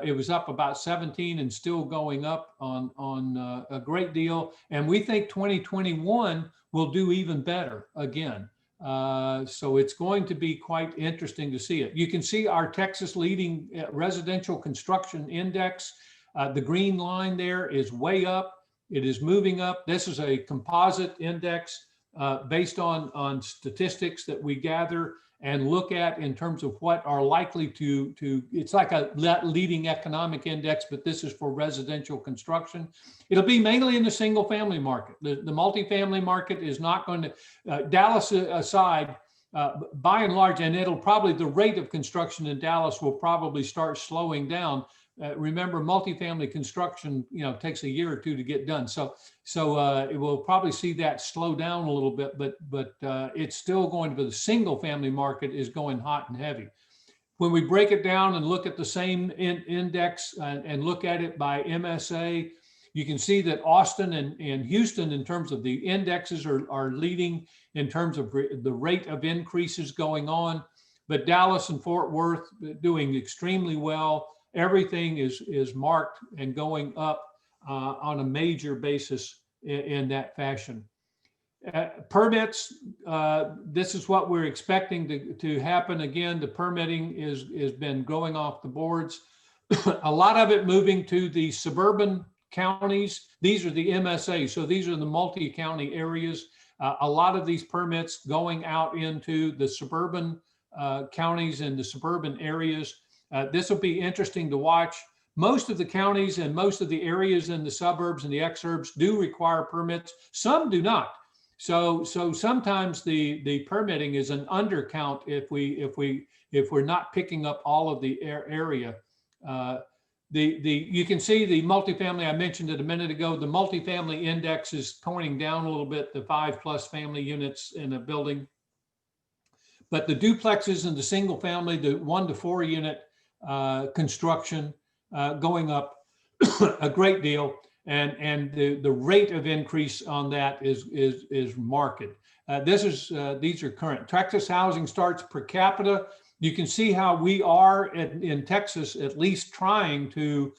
It was up about 17 and still going up on a great deal. And we think 2021 will do even better again. So it's going to be quite interesting to see it. You can see our Texas leading residential construction index. The green line there is way up. It is moving up. This is a composite index based on statistics that we gather. and look at in terms of what are likely to it's like a leading economic index, but this is for residential construction. It'll be mainly in the single family market. The multifamily market is not going to, Dallas aside, by and large, and it'll probably, the rate of construction in Dallas will probably start slowing down. Remember, multifamily construction, takes a year or two to get done. So it will probably see that slow down a little bit, but it's still going to be, the single family market is going hot and heavy. When we break it down and look at the same index and look at it by MSA, you can see that Austin and Houston, in terms of the indexes, are leading in terms of the rate of increases going on, but Dallas and Fort Worth doing extremely well. Everything is marked and going up on a major basis in that fashion. Permits, this is what we're expecting to happen. Again, the permitting has been going off the boards. A lot of it moving to the suburban counties. These are the MSAs, so these are the multi-county areas. A lot of these permits going out into the suburban counties and the suburban areas. This will be interesting to watch. Most of the counties and most of the areas in the suburbs and the exurbs do require permits. Some do not. So sometimes the permitting is an undercount if we're not picking up all of the area. You can see the multifamily, I mentioned it a minute ago, the multifamily index is pointing down a little bit, the 5+ family units in a building. But the duplexes and the single family, the 1 to 4 unit construction going up a great deal, and the rate of increase on that is marked. These are current. Texas housing starts per capita. You can see how we are in Texas at least trying to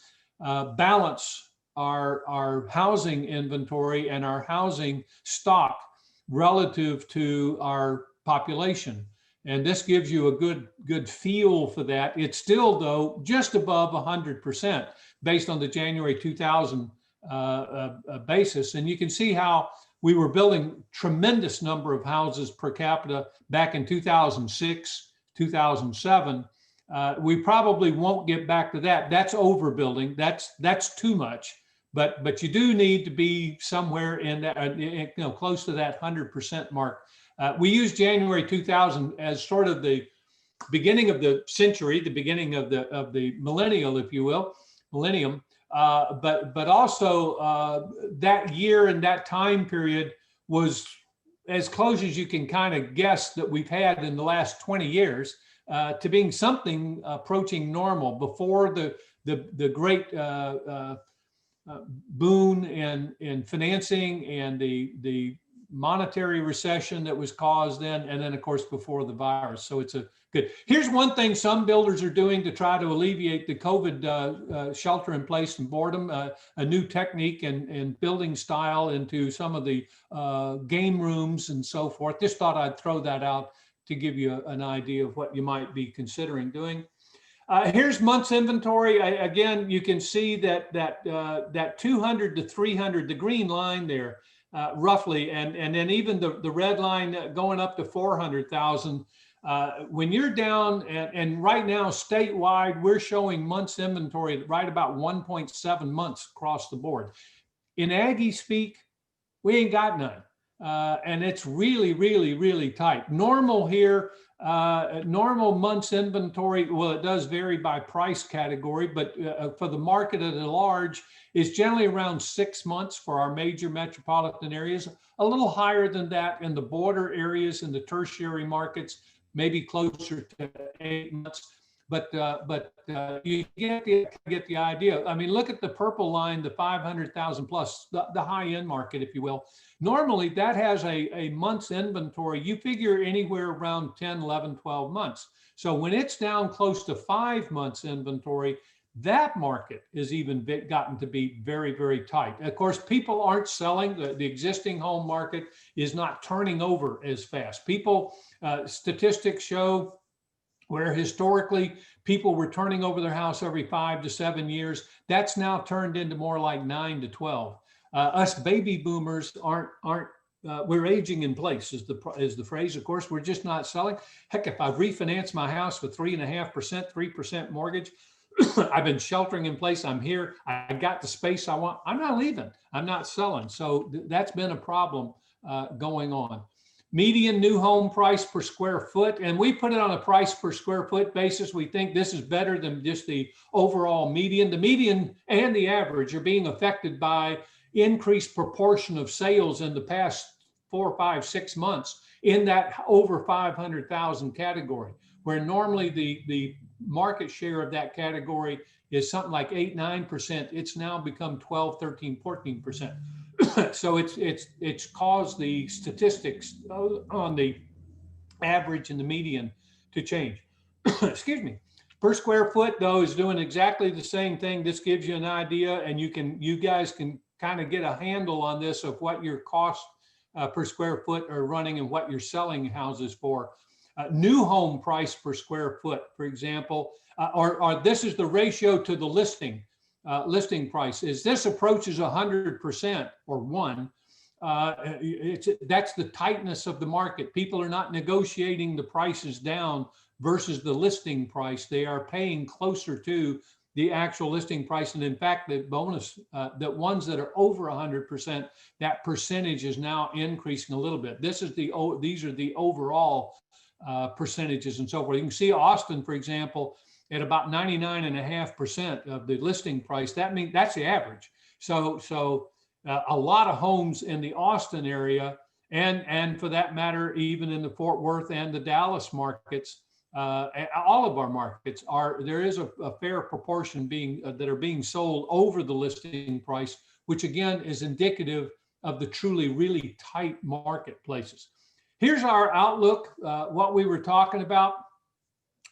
balance our housing inventory and our housing stock relative to our population. And this gives you a good feel for that. It's still, though, just above 100% based on the January 2000 basis. And you can see how we were building tremendous number of houses per capita back in 2006, 2007. We probably won't get back to that. That's overbuilding. That's too much. But you do need to be somewhere in that, close to that 100% mark. We use January 2000 as sort of the beginning of the century, the beginning of the millennial, if you will, millennium. But also that year and that time period was as close as you can kind of guess that we've had in the last 20 years to being something approaching normal before the great boon in financing and the monetary recession that was caused then, and then of course before the virus. So it's a good. Here's one thing some builders are doing to try to alleviate the COVID shelter in place and boredom, a new technique and building style into some of the game rooms and so forth. Just thought I'd throw that out to give you an idea of what you might be considering doing. Here's month's inventory. Again, you can see that 200 to 300, the green line there, roughly, and then even the red line going up to 400,000. When you're down, and right now statewide, we're showing months inventory right about 1.7 months across the board. In Aggie speak, we ain't got none. And it's really, really, really tight. Normal here, normal months inventory, well, it does vary by price category, but for the market at large, is generally around 6 months for our major metropolitan areas, a little higher than that in the border areas and the tertiary markets, maybe closer to 8 months. But you get the idea. I mean, look at the purple line, the 500,000 plus, the high end market, if you will. Normally that has a month's inventory. You figure anywhere around 10, 11, 12 months. So when it's down close to 5 months inventory, that market is even gotten to be very, very tight. Of course, people aren't selling. The existing home market is not turning over as fast. Statistics show where historically people were turning over their house every 5 to 7 years. That's now turned into more like 9 to 12. Us baby boomers aren't we're aging in place is the phrase. Of course, we're just not selling. Heck, if I refinance my house with 3.5%, 3% mortgage, I've been sheltering in place. I'm here. I got the space I want. I'm not leaving. I'm not selling. So that's been a problem going on. Median new home price per square foot, and we put it on a price per square foot basis. We think this is better than just the overall median. The median and the average are being affected by increased proportion of sales in the past 4, 5, 6 months in that over 500,000 category, where normally the market share of that category is something like 8, 9%. It's now become 12, 13, 14%. So it's caused the statistics on the average and the median to change. Excuse me. Per square foot, though, is doing exactly the same thing. This gives you an idea, and you guys can kind of get a handle on this of what your cost per square foot are running and what you're selling houses for. New home price per square foot, for example, or this is the ratio to the listing price. As this approaches 100% or 1, that's the tightness of the market. People are not negotiating the prices down versus the listing price. They are paying closer to the actual listing price. And in fact, the bonus, the ones that are over 100%, that percentage is now increasing a little bit. These are the overall percentages and so forth. You can see Austin, for example, at about 99.5% of the listing price. That means that's the average. So a lot of homes in the Austin area, and for that matter, even in the Fort Worth and the Dallas markets, all of our markets there is a fair proportion that are being sold over the listing price, which again is indicative of the truly really tight marketplaces. Here's our outlook, what we were talking about.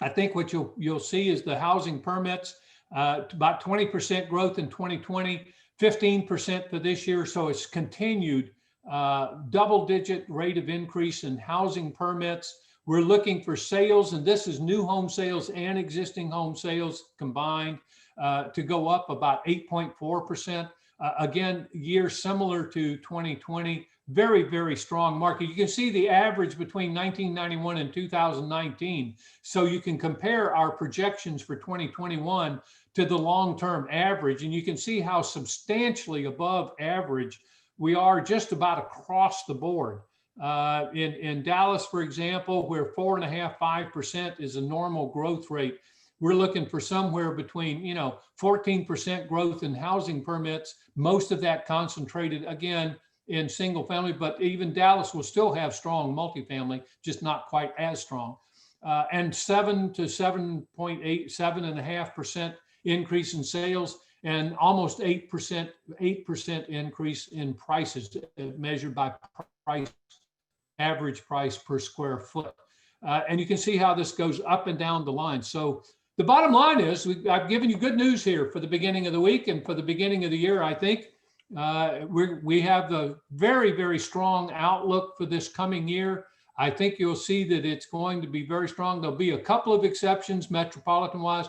I think what you'll see is the housing permits, about 20% growth in 2020, 15% for this year. So it's continued double-digit rate of increase in housing permits. We're looking for sales, and this is new home sales and existing home sales combined, to go up about 8.4%. Again, year similar to 2020. Very, very strong market. You can see the average between 1991 and 2019. So you can compare our projections for 2021 to the long-term average, and you can see how substantially above average we are just about across the board. In Dallas, for example, where 4.5%, 5% is a normal growth rate, we're looking for somewhere between 14% growth in housing permits, most of that concentrated again in single family, but even Dallas will still have strong multifamily, just not quite as strong. And 7 to 7.8, 7.5% increase in sales, and almost 8% increase in prices measured by price, average price per square foot. And you can see how this goes up and down the line. So the bottom line is I've given you good news here for the beginning of the week and for the beginning of the year. I think we have a very, very strong outlook for this coming year. I think you'll see that it's going to be very strong. There'll be a couple of exceptions metropolitan wise.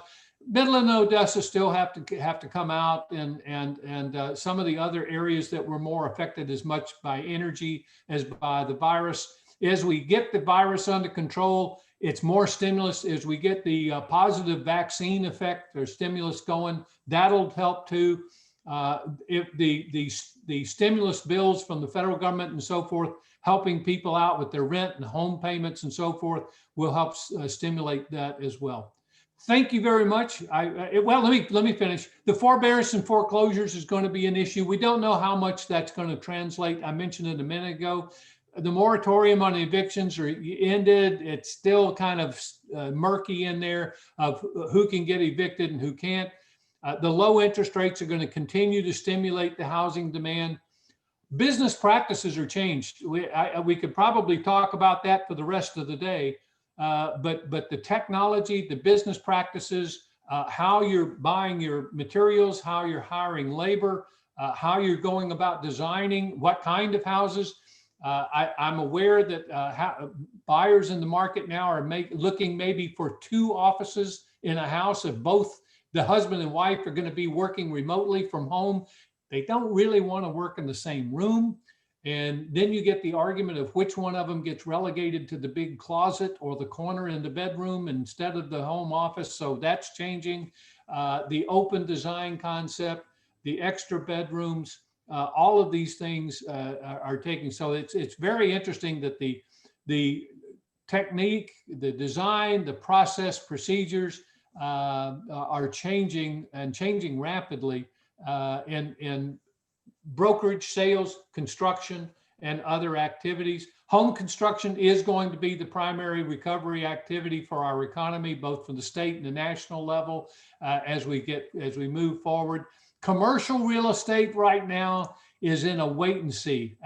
Midland and Odessa still have to come out, and some of the other areas that were more affected as much by energy as by the virus. As we get the virus under control, it's more stimulus. As we get the positive vaccine effect or stimulus going, that'll help too. If the stimulus bills from the federal government and so forth, helping people out with their rent and home payments and so forth, will help stimulate that as well. Thank you very much. Well, let me finish. The forbearance and foreclosures is going to be an issue. We don't know how much that's going to translate. I mentioned it a minute ago. The moratorium on evictions are ended. It's still kind of murky in there of who can get evicted and who can't. The low interest rates are going to continue to stimulate the housing demand. Business practices are changed. We could probably talk about that for the rest of the day. But the technology, the business practices, how you're buying your materials, how you're hiring labor, how you're going about designing, what kind of houses. I'm aware that buyers in the market now are looking maybe for 2 offices in a house if both the husband and wife are going to be working remotely from home. They don't really want to work in the same room. And then you get the argument of which one of them gets relegated to the big closet or the corner in the bedroom instead of the home office. So that's changing. The open design concept, the extra bedrooms, all of these things are taking. So it's very interesting that the technique, the design, the process, procedures are changing and changing rapidly in brokerage, sales, construction, and other activities. Home construction is going to be the primary recovery activity for our economy, both from the state and the national level, as we move forward. Commercial real estate right now is in a wait and see.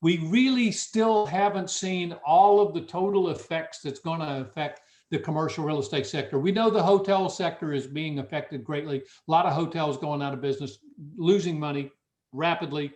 We really still haven't seen all of the total effects that's going to affect the commercial real estate sector. We know the hotel sector is being affected greatly. A lot of hotels going out of business, losing money rapidly.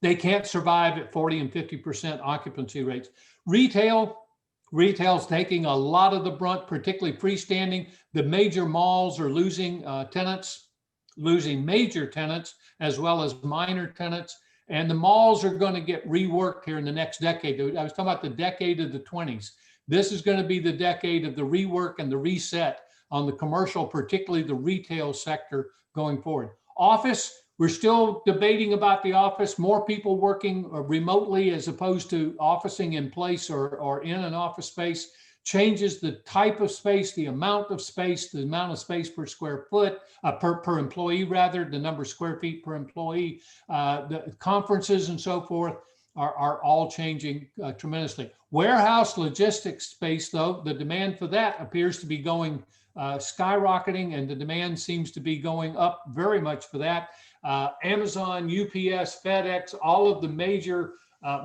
They can't survive at 40 and 50% occupancy rates. Retail's taking a lot of the brunt, particularly freestanding. The major malls are losing tenants, losing major tenants as well as minor tenants. And the malls are going to get reworked here in the next decade. I was talking about the decade of the 20s. This is going to be the decade of the rework and the reset on the commercial, particularly the retail sector going forward. Office, we're still debating about the office, more people working remotely as opposed to officing in place or in an office space. Changes the type of space, the amount of space, the amount of space per square foot, per employee rather, the number of square feet per employee, the conferences and so forth are all changing tremendously. Warehouse logistics space, though, the demand for that appears to be going skyrocketing, and the demand seems to be going up very much for that. Amazon, UPS, FedEx, all of the major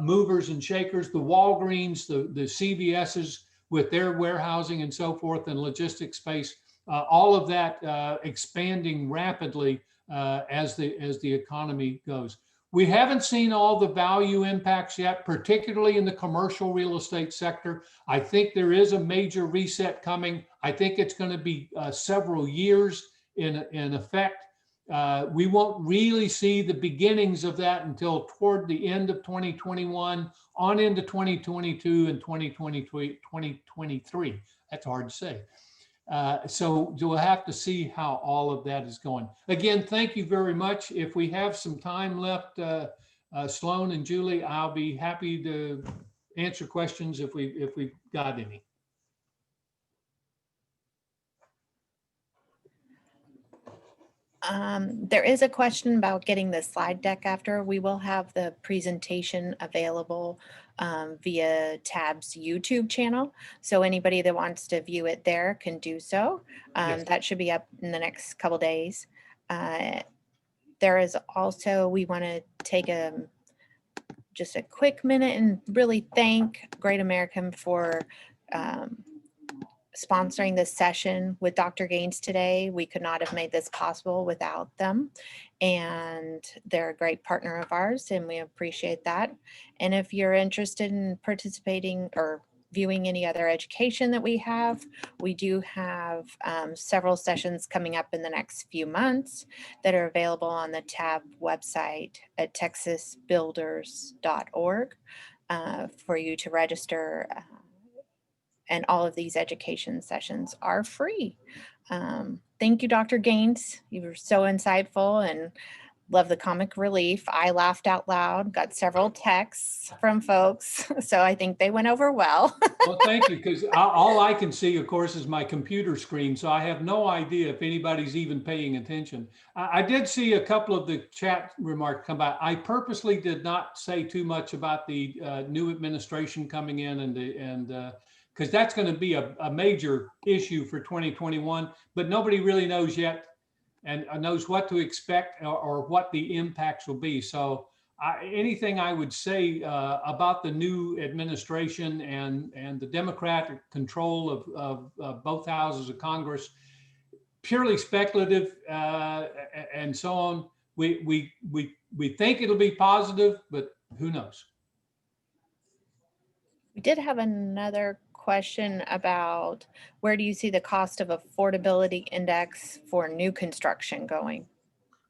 movers and shakers, the Walgreens, the CVSs with their warehousing and so forth and logistics space, all of that expanding rapidly as the economy goes. We haven't seen all the value impacts yet, particularly in the commercial real estate sector. I think there is a major reset coming. I think it's going to be several years in effect. We won't really see the beginnings of that until toward the end of 2021, on into 2022 and 2023. That's hard to say. So we'll have to see how all of that is going. Again, thank you very much. If we have some time left, Sloan and Julie, I'll be happy to answer questions if we've got any.
There is a question about getting the slide deck after. We will have the presentation available via TAB's YouTube channel. So anybody that wants to view it there can do so.
Yes.
That should be up in the next couple days. There is also, we want to take just a quick minute and really thank Great American for sponsoring this session with Dr. Gaines today. We could not have made this possible without them. And they're a great partner of ours, and we appreciate that. And if you're interested in participating or viewing any other education that we do have several sessions coming up in the next few months that are available on the TAB website at texasbuilders.org for you to register. And all of these education sessions are free. Thank you, Dr. Gaines. You were so insightful and love the comic relief. I laughed out loud, got several texts from folks. So I think they went over well.
Well, thank you, because all I can see, of course, is my computer screen. So I have no idea if anybody's even paying attention. I did see a couple of the chat remarks come by. I purposely did not say too much about the new administration coming in because that's going to be a major issue for 2021, but nobody really knows yet and knows what to expect or what the impacts will be. So anything I would say about the new administration and the Democratic control of both houses of Congress, purely speculative and so on. We think it'll be positive, but who knows?
We did have another question about where do you see the cost of affordability index for new construction going?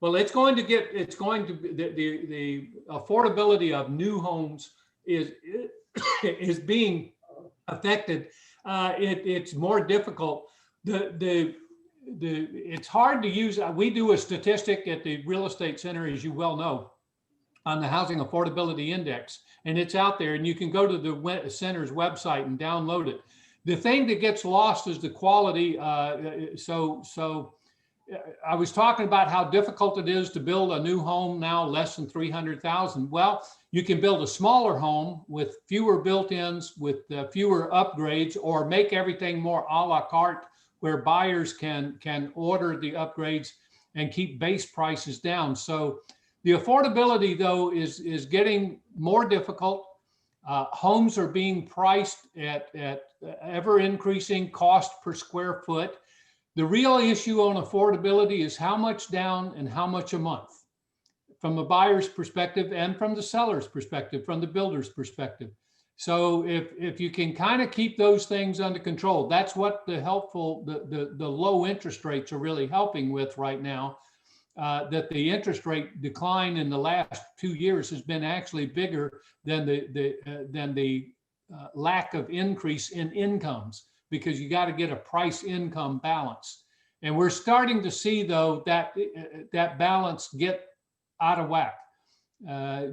Well, it's going to the affordability of new homes is being affected. It's more difficult. It's hard to use. We do a statistic at the Real Estate Center, as you well know, on the Housing Affordability Index, and it's out there, and you can go to the center's website and download it. The thing that gets lost is the quality. I was talking about how difficult it is to build a new home now, less than 300,000. Well, you can build a smaller home with fewer built-ins, with fewer upgrades, or make everything more a la carte, where buyers can order the upgrades and keep base prices down. So the affordability, though, is getting more difficult. Homes are being priced at ever increasing cost per square foot. The real issue on affordability is how much down and how much a month, from a buyer's perspective and from the seller's perspective, from the builder's perspective. So if you can kind of keep those things under control, that's what the low interest rates are really helping with right now. That the interest rate decline in the last 2 years has been actually bigger than the lack of increase in incomes, because you got to get a price income balance. And we're starting to see, though, that balance get out of whack.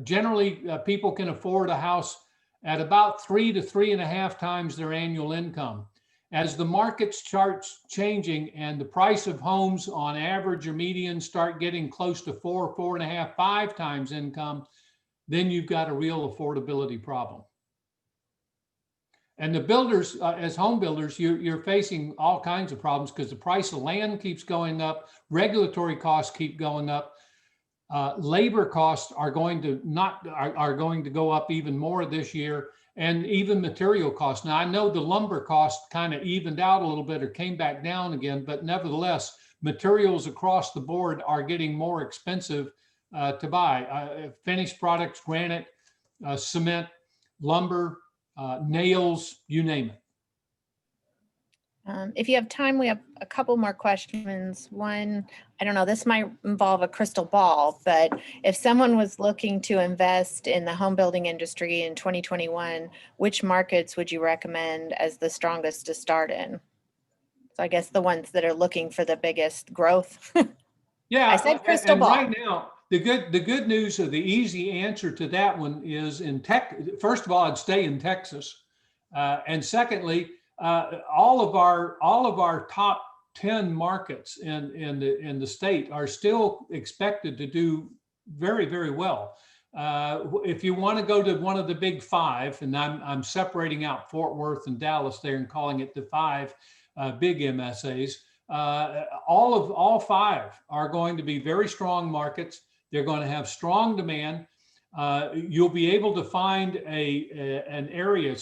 Generally, people can afford a house at about 3 to 3.5 times their annual income. As the market starts changing and the price of homes on average or median start getting close to 4, 4.5, 5 times income, then you've got a real affordability problem. And the builders, as home builders, you're facing all kinds of problems because the price of land keeps going up, regulatory costs keep going up, labor costs are going to go up even more this year, and even material costs. Now, I know the lumber cost kind of evened out a little bit or came back down again, but nevertheless, materials across the board are getting more expensive to buy. Finished products, granite, cement, lumber, nails, you name it.
If you have time, we have a couple more questions. One, I don't know, this might involve a crystal ball, but if someone was looking to invest in the home building industry in 2021, which markets would you recommend as the strongest to start in? So I guess the ones that are looking for the biggest growth.
Yeah,
I said crystal ball.
Right now, the good news, or the easy answer to that one is first of all, I'd stay in Texas, and secondly, all of our top 10 markets in the state are still expected to do very, very well. If you want to go to one of the big 5, and I'm separating out Fort Worth and Dallas there and calling it the 5 big MSAs, all 5 are going to be very strong markets. They're going to have strong demand. You'll be able to find an area,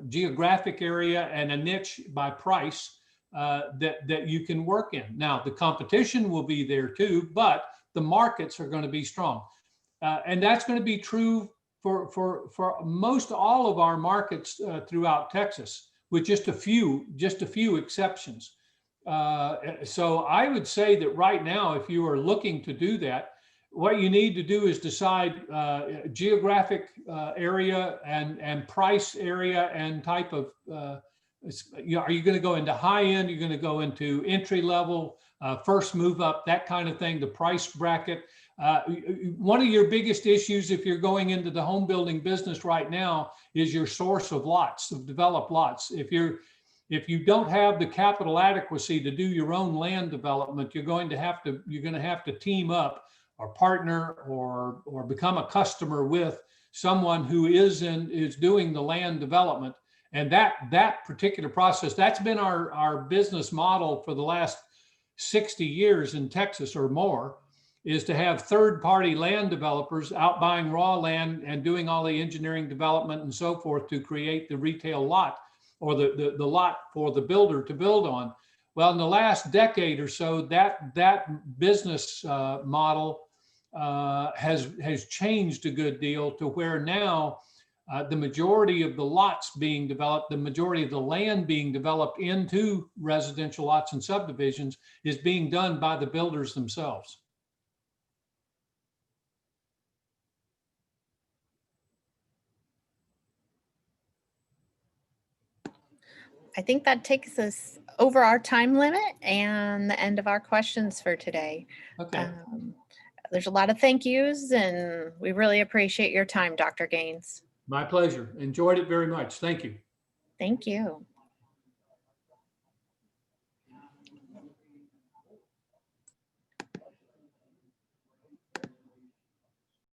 geographic area, and a niche by price that you can work in. Now, the competition will be there too, but the markets are going to be strong, and that's going to be true for most all of our markets throughout Texas, with just a few exceptions. So I would say that right now, if you are looking to do that, what you need to do is decide geographic area and price area and type of, are you going to go into high end? You're going to go into entry level, first move up, that kind of thing, the price bracket. One of your biggest issues if you're going into the home building business right now is your source of lots, of developed lots. If you don't have the capital adequacy to do your own land development, you're going to have to team up or partner or become a customer with someone who is doing the land development. And that particular process, that's been our business model for the last 60 years in Texas or more, is to have third-party land developers out buying raw land and doing all the engineering development and so forth to create the retail lot or the lot for the builder to build on. Well, in the last decade or so, that business model has changed a good deal to where now the majority of the lots being developed, the majority of the land being developed into residential lots and subdivisions is being done by the builders themselves.
I think that takes us over our time limit and the end of our questions for today.
Okay.
There's a lot of thank yous, and we really appreciate your time, Dr. Gaines.
My pleasure. Enjoyed it very much. Thank you.
Thank you.